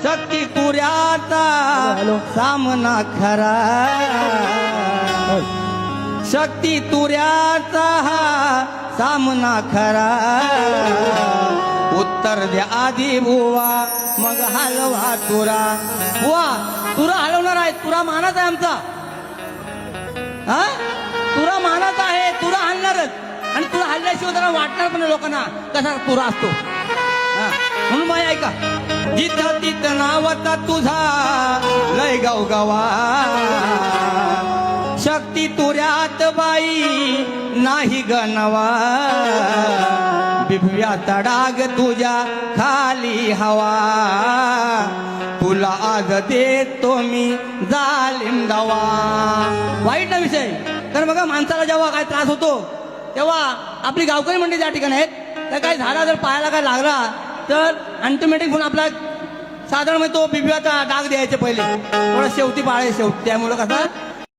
शक्ती तुऱ्याचा सामना खरा, शक्ती तुऱ्याचा सामना खरा, उत्तर द्या आधी बुवा मग हलवा तुरा. बुवा तुरा हलवणार आहे, तुरा मानाचा आहे आमचा. हा तुरा मानाचा आहे, तुरा हलणारच. आणि तुला हल्ल्याशिवाय त्याला वाटणार पण लोकांना कसा तुरा असतो. हा म्हणून बाई ऐका, जिथं तिथं नावता तुझा लय गावगावा, शक्ती तुऱ्यात बाई नाही गणवा, बिबव्याचा डाग तुझ्या खाली हवा, तुला आज देतो मी जालिम दवा. वाईट ना विषय. तर बघा माणसाला जेव्हा काय त्रास होतो तेव्हा आपली गावकरी मंडळी त्या ठिकाणी आहेत, तर काही झाला जर पायाला काय लागला तर अँटीमेटिक म्हणून आपला साधारण तो बिबव्याचा डाग द्यायचे पहिले, थोडं शेवटी पाळे शेवटी, त्यामुळं कसा